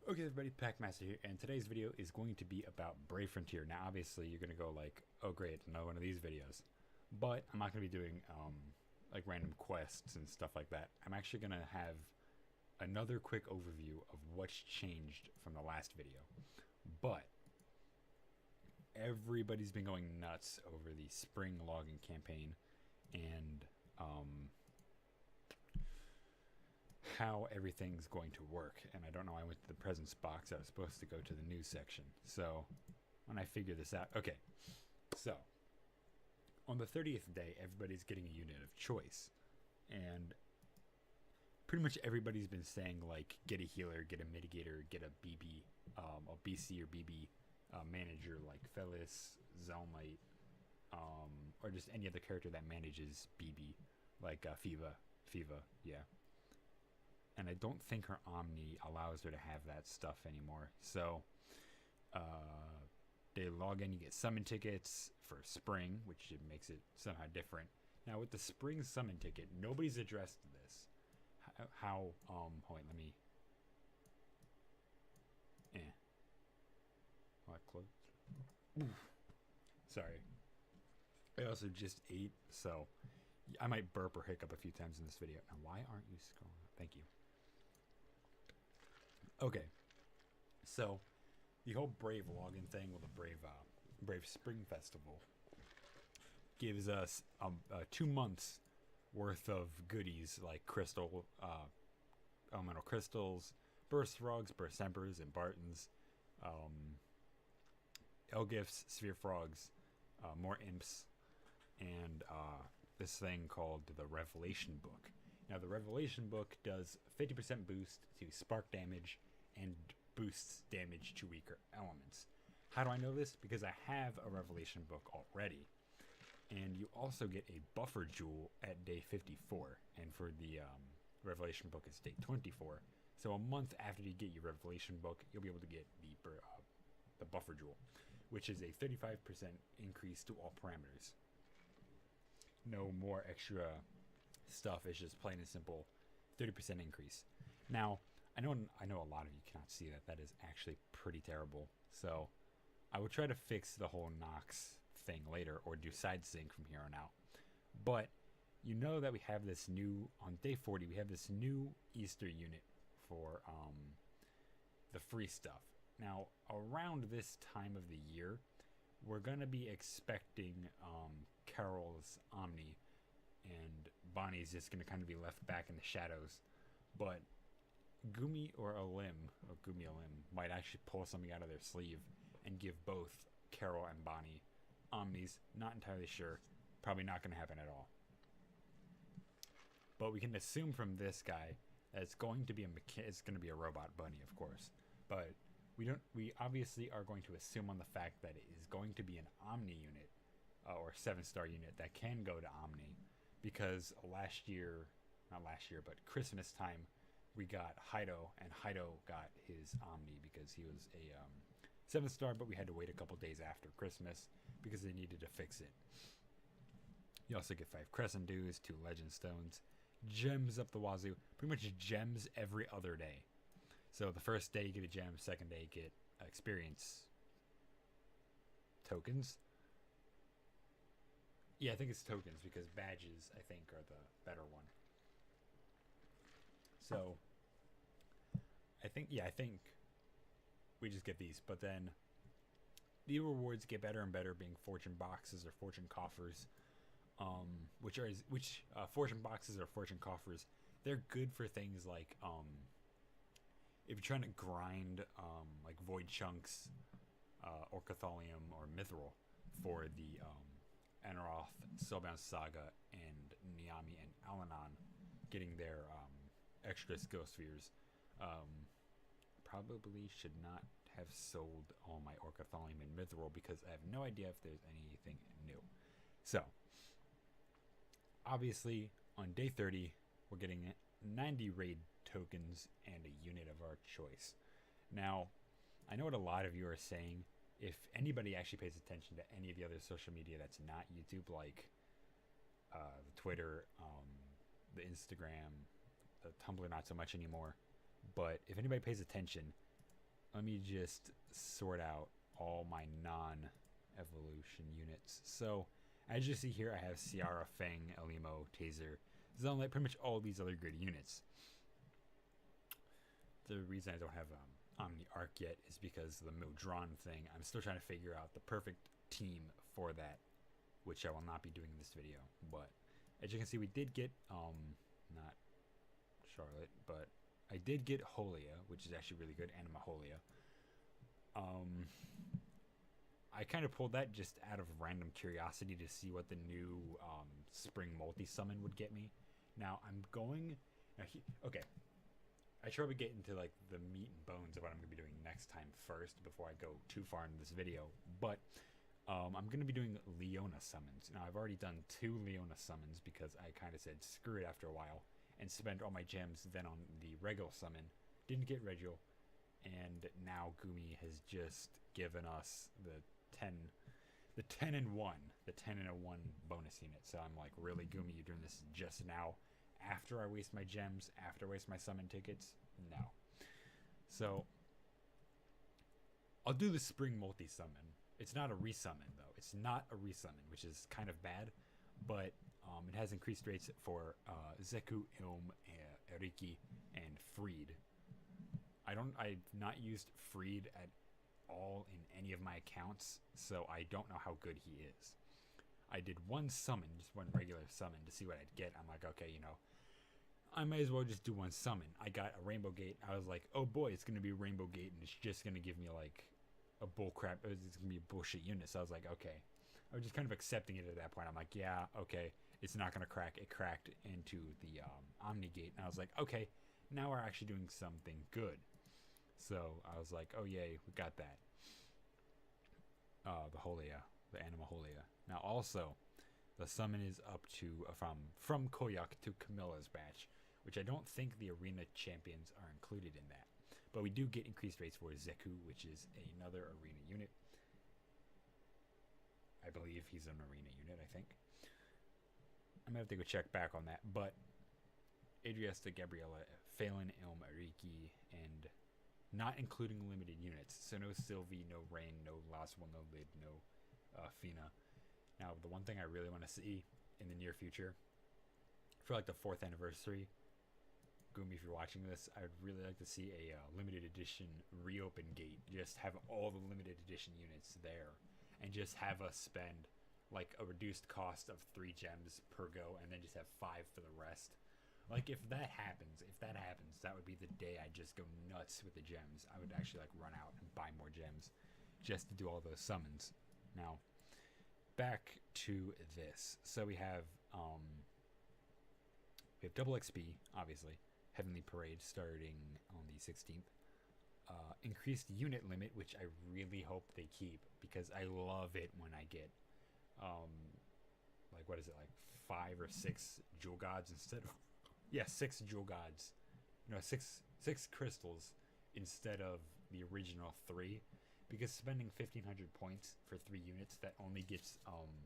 Okay everybody, Packmaster here, and today's video is going to be about Brave Frontier. Now obviously you're going to go like, oh great, another one of these videos. But I'm not going to be doing like random quests and stuff like that. I'm actually going to have another quick overview of what's changed from the last video. But everybody's been going nuts over the spring logging campaign and how everything's going to work. And I don't know, I went to the presents box. I was supposed to go to the news section. So when I figure this out, okay, so on the 30th day, everybody's getting a unit of choice, and pretty much everybody's been saying like, get a healer, get a mitigator, get a BB, a BC or BB manager like Felis, Zelmite, or just any other character that manages BB, like Fiva, yeah. And I don't think her Omni allows her to have that stuff anymore. So they log in, you get summon tickets for spring, which makes it somehow different. Now with the spring summon ticket, nobody's addressed this. How hold on, let me oh, I closed. Oof. Sorry. I also just ate, so I might burp or hiccup a few times in this video. Now why aren't you scrolling up? Thank you. Okay, so the whole Brave login thing with the Brave Spring Festival gives us 2 months worth of goodies like crystal, elemental crystals, burst frogs, burst embers, and Bartons, Elgifts, sphere frogs, more imps, and this thing called the Revelation Book. Now the Revelation Book does 50% boost to spark damage and boosts damage to weaker elements. How do I know this? Because I have a Revelation Book already. And you also get a buffer jewel at day 54. And for the Revelation Book, it's day 24. So a month after you get your Revelation Book, you'll be able to get the buffer jewel, which is a 35% increase to all parameters. No more extra stuff. It's just plain and simple 30% increase. Now I know a lot of you cannot see that. That is actually pretty terrible. So I will try to fix the whole Nox thing later, or do side sync from here on out. But you know that we have this new, on day 40, we have this new Easter unit for the free stuff. Now around this time of the year, we're gonna be expecting Carol's Omni, and Bonnie's just gonna kind of be left back in the shadows. But Gumi Olim might actually pull something out of their sleeve and give both Carol and Bonnie Omnis. Not entirely sure. Probably not going to happen at all. But we can assume from this guy that it's going to be a robot bunny, of course. But we obviously are going to assume on the fact that it is going to be an Omni unit, or 7-star unit that can go to Omni, because but Christmas time, we got Hido, and Hido got his Omni because he was a 7-star, but we had to wait a couple days after Christmas because they needed to fix it. You also get 5 Crescent Dews, 2 Legend Stones, gems up the wazoo, pretty much gems every other day. So the first day you get a gem, second day you get experience tokens. Yeah, I think it's tokens, because badges, I think, are the better one. So I think we just get these, but then the rewards get better and better, being fortune boxes or fortune coffers, fortune boxes or fortune coffers. They're good for things like if you're trying to grind like void chunks, Orcatholium or Mithril for the Anaroth, Soulbound Saga, and Niami and Alanon, getting their extra skill spheres. Probably should not have sold all my Orcatholium and Mithril because I have no idea if there's anything new. So obviously on day 30 we're getting 90 raid tokens and a unit of our choice. Now I know what a lot of you are saying. If anybody actually pays attention to any of the other social media that's not YouTube, like the Twitter, the Instagram, the Tumblr, not so much anymore, but if anybody pays attention, let me just sort out all my non-evolution units. So, as you see here, I have Ciara, Fang, Elimo, Taser, Zonlight, pretty much all these other good units. The reason I don't have Omni Arc yet is because the Mildron thing. I'm still trying to figure out the perfect team for that, which I will not be doing in this video. But as you can see, we did get not Charlotte, but I did get Holia, which is actually really good. Anima Holia. I kind of pulled that just out of random curiosity to see what the new spring multi-summon would get me. Now I'm going. Okay, I should probably get into like the meat and bones of what I'm going to be doing next time first before I go too far into this video. But I'm going to be doing Leona summons. Now I've already done 2 Leona summons because I kind of said screw it after a while and spent all my gems then on the Regal summon. Didn't get Regal, and now Gumi has just given us the 10 and 1 bonus unit. So I'm like, really, Gumi, you're doing this just now after I waste my gems, after I waste my summon tickets? No. So I'll do the spring multi-summon. It's not a resummon though. It's not a resummon, which is kind of bad, but it has increased rates for Zeku, Ilm, Eriki, and Freed. I've not used Freed at all in any of my accounts, so I don't know how good he is. I did one summon, just one regular summon, to see what I'd get. I'm like, okay, I might as well just do one summon. I got a Rainbow Gate. I was like, oh boy, it's gonna be Rainbow Gate, and it's just gonna give me like a bullcrap. It's gonna be a bullshit unit. So I was like, okay. I was just kind of accepting it at that point. I'm like, yeah, okay, it's not gonna crack. It cracked into the Omni Gate, and I was like, okay, now we're actually doing something good. So I was like, oh yay, we got that. The Holia, the Anima Holia. Now also, the summon is up to from Koyak to Camilla's batch, which I don't think the arena champions are included in that. But we do get increased rates for Zeku, which is another arena unit. I believe he's an arena unit, I think. I'm gonna have to go check back on that. But Adriesta, Gabriella, Phelan, Ilm, Ariki, and not including limited units. So no Sylvie, no Rain, no Last One, no Lid, no Fina. Now, the one thing I really want to see in the near future, for like the 4th anniversary, Gumi, if you're watching this, I would really like to see a limited edition reopen gate. Just have all the limited edition units there, and just have us spend like a reduced cost of 3 gems per go, and then just have 5 for the rest. Like, if that happens, that would be the day I just go nuts with the gems. I would actually like run out and buy more gems just to do all those summons. Now, back to this. So we have double XP, obviously. Heavenly Parade starting on the 16th. Increased unit limit, which I really hope they keep, because I love it when I get like, what is it, like 5 or 6 Jewel Gods instead of 6 Jewel Gods. No, 6 crystals instead of the original 3, because spending 1,500 points for 3 units that only gets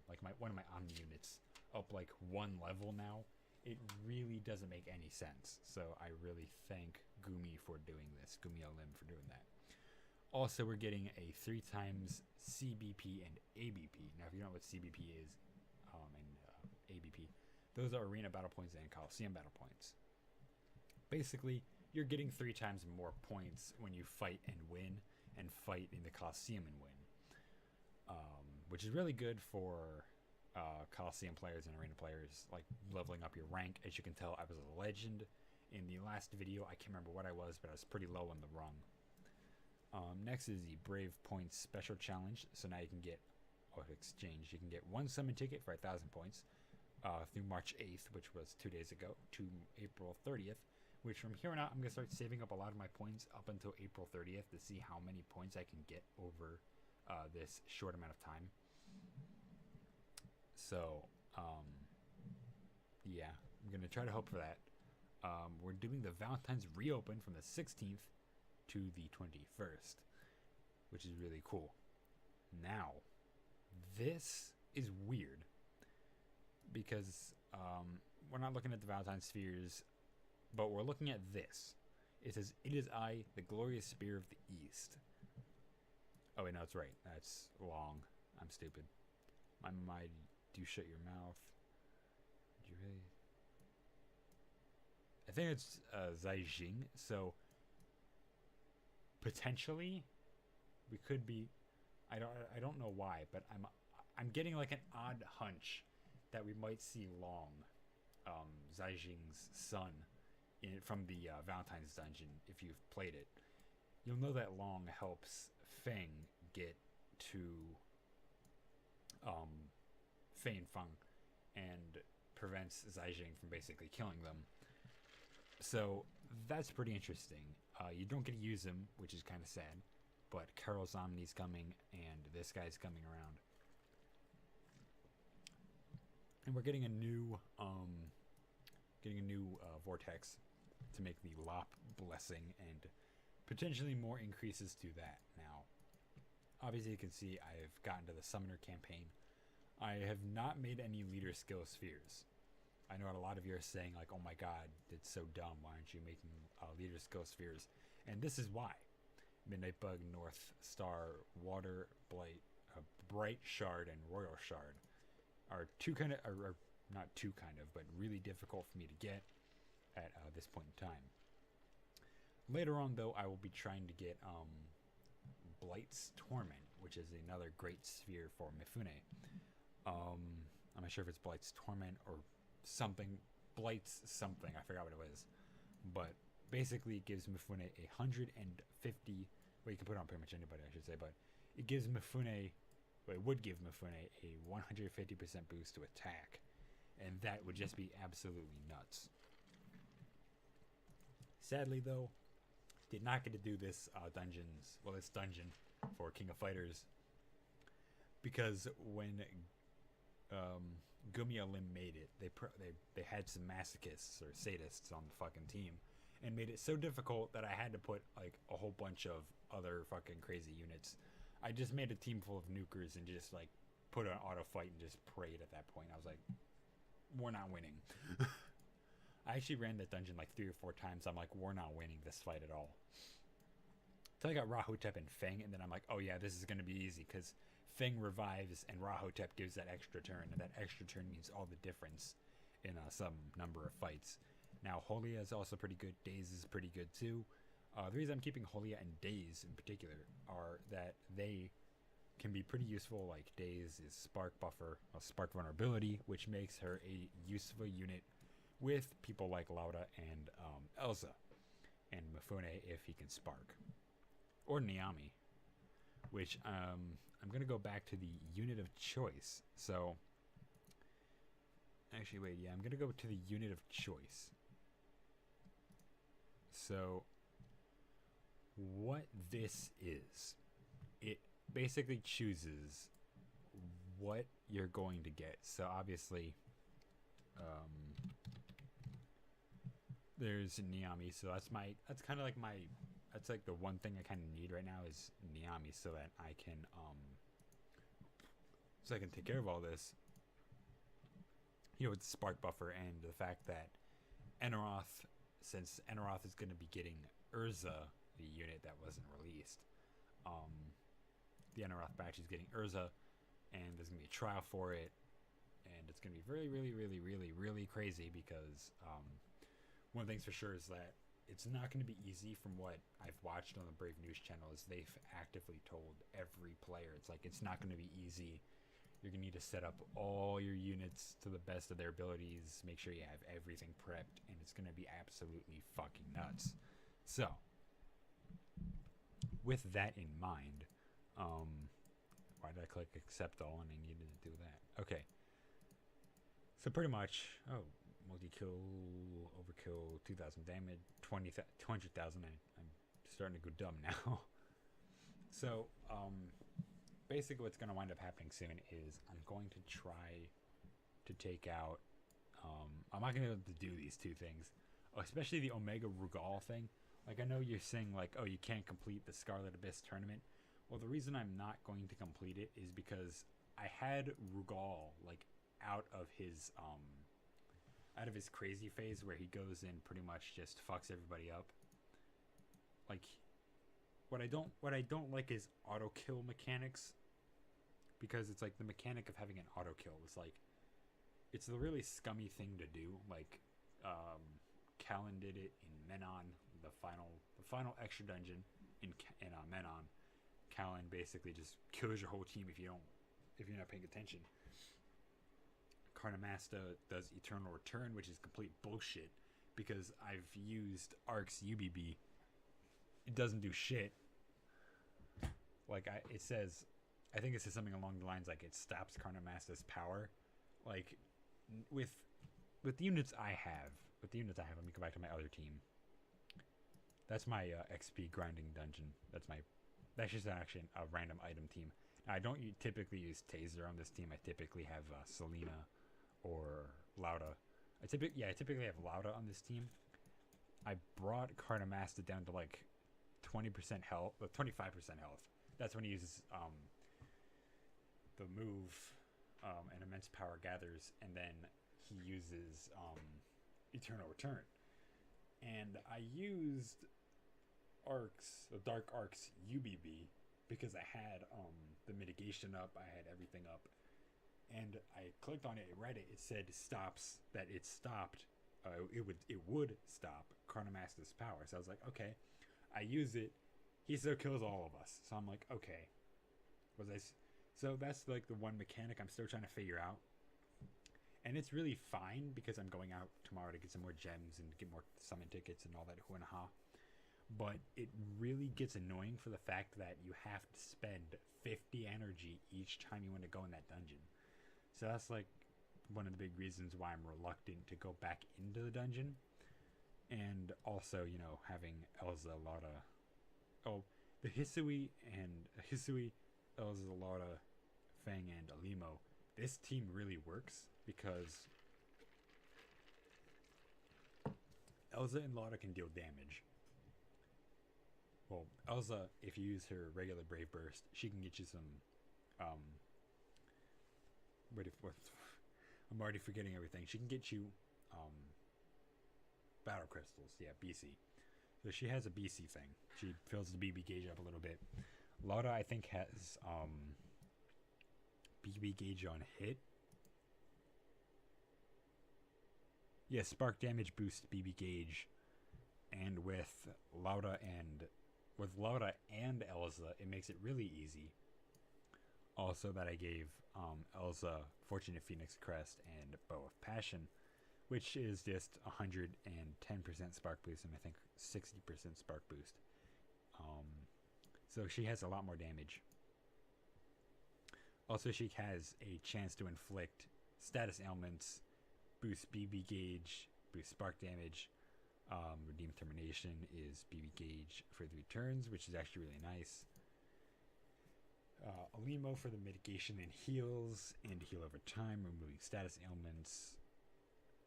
like one of my Omni units up like 1 level now, it really doesn't make any sense. So I really thank Gumi for doing this, Gumi Lim for doing that. Also, we're getting a 3 times CBP and ABP. Now, if you don't know what CBP is and ABP, those are Arena Battle Points and Coliseum Battle Points. Basically, you're getting 3 times more points when you fight and win, and fight in the Coliseum and win. Which is really good for Coliseum players and Arena players, like leveling up your rank. As you can tell, I was a legend in the last video. I can't remember what I was, but I was pretty low on the rung. Next is the Brave Points Special Challenge. So now you can get, exchange, you can get 1 summon ticket for 1,000 points through March 8th, which was 2 days ago, to April 30th, which from here on out, I'm going to start saving up a lot of my points up until April 30th to see how many points I can get over this short amount of time. So, yeah, I'm going to try to hope for that. We're doing the Valentine's reopen from the 16th to the 21st, which is really cool. Now, this is weird because we're not looking at the Valentine's spheres, but we're looking at this. It says, "It is I, the glorious spear of the East." Oh wait, no, it's right. That's long. I'm stupid. My do shut your mouth. Did you really? I think it's Zai Jing. So potentially, we could be. I don't know why, but I'm getting like an odd hunch that we might see Long, Zai Jing's son, from the Valentine's dungeon. If you've played it, you'll know that Long helps Feng get to Fei and Feng and prevents Zai Jing from basically killing them. So that's pretty interesting. You don't get to use him, which is kind of sad. But Carol's Omni's coming, and this guy's coming around. And we're getting a new vortex to make the Lop blessing, and potentially more increases to that. Now, obviously you can see I've gotten to the Summoner campaign. I have not made any leader skill spheres. I know a lot of you are saying like, "Oh my god, it's so dumb. Why aren't you making leader skill spheres?" And this is why. Midnight Bug, North Star, Water, Blight, Bright Shard, and Royal Shard are not two kind of, but really difficult for me to get at this point in time. Later on, though, I will be trying to get Blight's Torment, which is another great sphere for Mifune. I'm not sure if it's Blight's Torment or something. Blight's something. I forgot what it was. But basically, it gives Mifune 150. Well, you can put it on pretty much anybody, I should say. But it gives Mifune. Well, it would give Mifune a 150% boost to attack. And that would just be absolutely nuts. Sadly, though, did not get to do this this dungeon for King of Fighters, because when Gumiya Lim made it, they had some masochists or sadists on the fucking team, and made it so difficult that I had to put like a whole bunch of other fucking crazy units. I just made a team full of nukers and just like put an auto fight and just prayed at that point. I was like, we're not winning. I actually ran that dungeon like 3 or 4 times. I'm like, we're not winning this fight at all. So I got Rahotep and Feng, and then I'm like, oh yeah, this is going to be easy, because Feng revives and Rahotep gives that extra turn, and that extra turn means all the difference in some number of fights. Now, Holia is also pretty good. Daze is pretty good too. The reason I'm keeping Holia and Daze in particular are that they can be pretty useful. Like, Daze is Spark Buffer, Spark Vulnerability, which makes her a useful unit with people like Lauda and Elsa, and Mifune if he can Spark, or Niami, which I'm gonna go back to the unit of choice. So actually, wait, yeah, I'm gonna go to the unit of choice. So what this is, it basically chooses what you're going to get. So obviously, there's Niami, so that's kind of like that's like the one thing I kind of need right now is Niami, so that I can take care of all this, with the Spark Buffer, and the fact that Enoroth, since Enoroth is going to be getting Urza, the unit that wasn't released, the Enoroth batch is getting Urza, and there's going to be a trial for it, and it's going to be really, really, really, really, really crazy, because one of the things for sure is that it's not going to be easy. From what I've watched on the Brave News channel, is they've actively told every player, it's not going to be easy. You're going to need to set up all your units to the best of their abilities, make sure you have everything prepped, and it's going to be absolutely fucking nuts. So, with that in mind, why did I click accept all and I needed to do that? Okay. So pretty much, multi-kill, overkill, 2,000 damage, 200,000. I'm starting to go dumb now. So, basically what's going to wind up happening soon is I'm going to try to take out, I'm not going to be able to do these two things, especially the Omega Rugal thing. Like, I know you're saying, like, oh, you can't complete the Scarlet Abyss tournament. Well, the reason I'm not going to complete it is because I had Rugal, like, out of his crazy phase where he goes in pretty much just fucks everybody up. like what I don't like is auto kill mechanics, because it's like the mechanic of having an auto kill is like it's a really scummy thing to do. Like Callan did it in Menon, the final extra dungeon in Menon. Callan basically just kills your whole team if you're not paying attention. Carnamasta does Eternal Return, which is complete bullshit because I've used Ark's UBB. It doesn't do shit. Like it says, I think it says something along the lines like it stops Carnamasta's power. Like with the units I have, let me go back to my other team. That's my XP grinding dungeon. That's just actually a random item team. Now, I don't typically use Taser on this team. I typically have Selena or Lauda. I typically have Lauda on this team. I brought Carnamasta down to like 20% health, 25% health. That's when he uses the move, and immense power gathers, and then he uses Eternal Return. And I used the Dark Arcs UBB because I had the mitigation up, I had everything up, and I clicked on it, I read it, it said it stopped, it would stop Carnamasta's power. So I was like, okay, I use it, he still kills all of us. So I'm like, okay, so that's like the one mechanic I'm still trying to figure out. And it's really fine because I'm going out tomorrow to get some more gems and get more summon tickets and all that hoo and ha. But it really gets annoying for the fact that you have to spend 50 energy each time you want to go in that dungeon. So that's like one of the big reasons why I'm reluctant to go back into the dungeon. And also, having Elza, Lauda... Oh, the Hisui, Elza, Lauda, Fang, and Alimo. This team really works because Elza and Lauda can deal damage. Well, Elza, if you use her regular Brave Burst, she can get you some, I'm already forgetting everything. She can get you, Battle Crystals. Yeah, BC. So she has a BC thing. She fills the BB gauge up a little bit. Lauda, I think, has, BB gauge on hit. Yeah, spark damage boost BB gauge. And with Lauda and Elza, it makes it really easy. Also that I gave Elza Fortunate Phoenix Crest and Bow of Passion, which is just 110% spark boost and I think 60% spark boost. So she has a lot more damage. Also, she has a chance to inflict status ailments, boost BB gauge, boost spark damage. Redeem Termination is BB gauge for 3 turns, which is actually really nice. Alimo for the mitigation and heals, and heal over time, removing status ailments.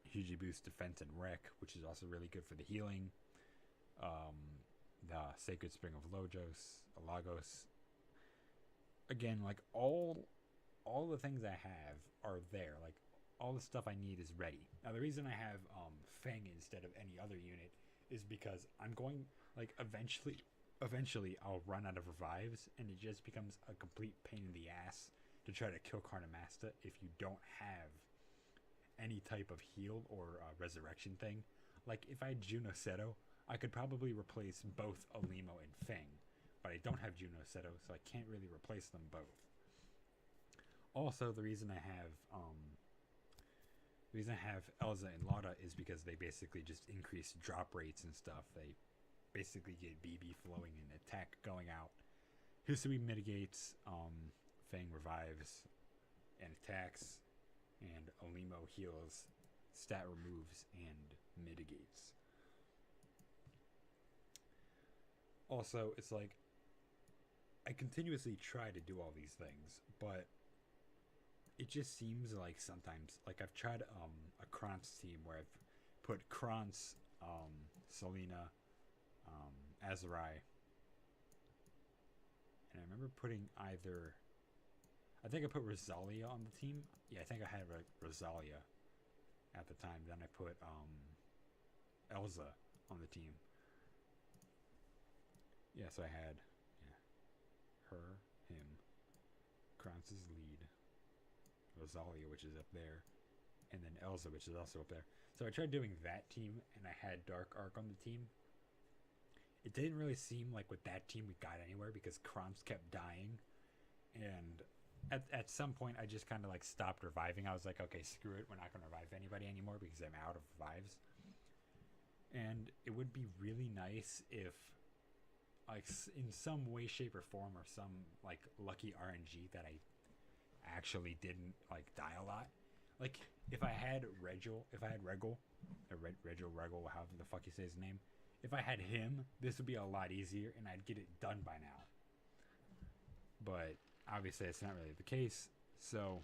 Hugely boost defense and wreck, which is also really good for the healing. The Sacred Spring of Lagos. Again, like all the things I have are there. Like all the stuff I need is ready. Now the reason I have Fang instead of any other unit is because I'm going, like, eventually I'll run out of revives, and it just becomes a complete pain in the ass to try to kill Carnamasta if you don't have any type of heal or resurrection thing. Like if I had Juno Seto, I could probably replace both Alimo and Fang, but I don't have Juno Seto, so I can't really replace them both. Also, the reason I have Elza and Lauda is because they basically just increase drop rates and stuff. They basically get BB flowing and attack going out. Hisui mitigates, Fang revives and attacks, and Alimo heals, stat removes, and mitigates. Also, it's like I continuously try to do all these things, but it just seems like sometimes, like I've tried a Krantz team where I've put Krantz, Selena, Azurai, and I remember putting I think I put Rosalia on the team. Yeah, I think I had Rosalia at the time. Then I put Elza on the team. Yeah, so I had her, him, Kranz's lead, Rosalia, which is up there, and then Elsa, which is also up there. So I tried doing that team, and I had Dark Ark on the team. It didn't really seem like with that team we got anywhere because Kranz kept dying, and at some point I just kind of like stopped reviving. I was like, okay, screw it, we're not going to revive anybody anymore because I'm out of revives. And it would be really nice if, like, in some way, shape, or form, or some like lucky RNG that I actually didn't like die a lot. Like if I had Regil, however the fuck you say his name, if I had him, this would be a lot easier and I'd get it done by now. But obviously, it's not really the case. So,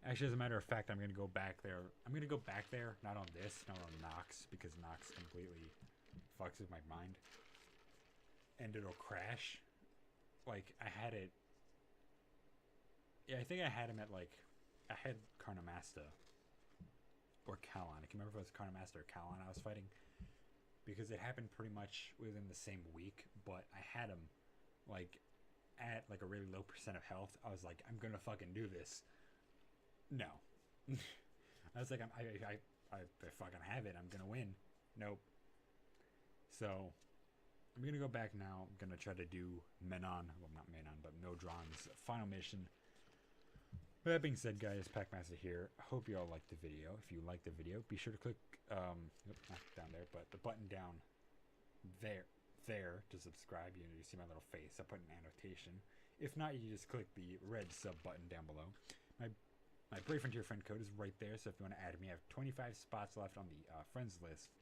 actually, as a matter of fact, I'm gonna go back there. I'm gonna go back there, not on this, not on Nox, because Nox completely fucks with my mind, and it'll crash. Like I had it. Yeah, I think I had him at like, I had Carnamasta or Kalon. I can remember if it was Carnamasta or Kalon I was fighting, because it happened pretty much within the same week. But I had him like at like a really low percent of health. I was like, I'm gonna fucking do this. No. I was like, I fucking have it. I'm gonna win. Nope. So I'm gonna go back now. I'm gonna try to do Menon. Well, not Menon, but Mildron's final mission. With that being said, guys, Packmaster here. I hope you all liked the video. If you liked the video, be sure to click, not down there, but the button down there to subscribe. You see my little face. I put an annotation. If not, you just click the red sub button down below. My Brave Frontier friend code is right there, so if you want to add me, I have 25 spots left on the friends list.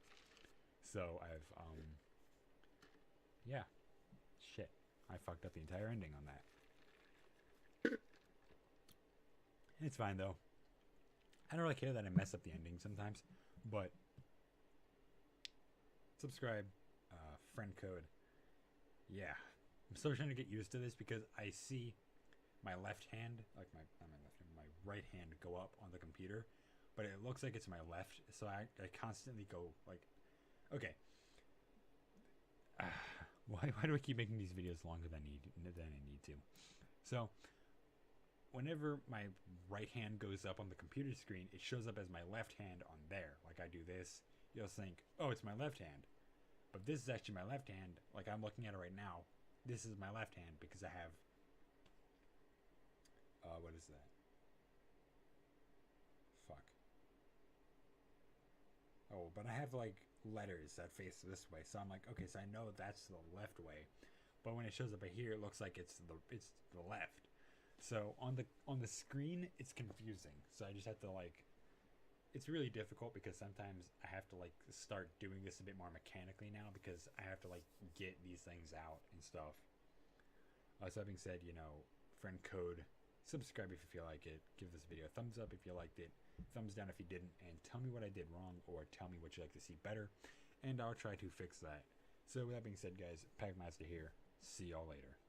So I've, yeah. Shit. I fucked up the entire ending on that. It's fine, though. I don't really care that I mess up the ending sometimes, but subscribe, friend code. Yeah. I'm still trying to get used to this because I see my left hand, like my right hand go up on the computer, but it looks like it's my left, so I constantly go like, okay. Why do I keep making these videos longer than I need to? So, whenever my right hand goes up on the computer screen, it shows up as my left hand on there. Like I do this, you'll think, oh, it's my left hand. But this is actually my left hand. Like I'm looking at it right now. This is my left hand because I have, what is that? Fuck. Oh, but I have like letters that face this way. So I'm like, okay, so I know that's the left way. But when it shows up here, it looks like it's the left. So on the screen, it's confusing. So I just have to like, it's really difficult because sometimes I have to like start doing this a bit more mechanically now because I have to like get these things out and stuff. So that being said, you know, friend code, subscribe if you feel like it, give this video a thumbs up if you liked it, thumbs down if you didn't, and tell me what I did wrong or tell me what you'd like to see better, and I'll try to fix that. So with that being said, guys, Packmaster here. See y'all later.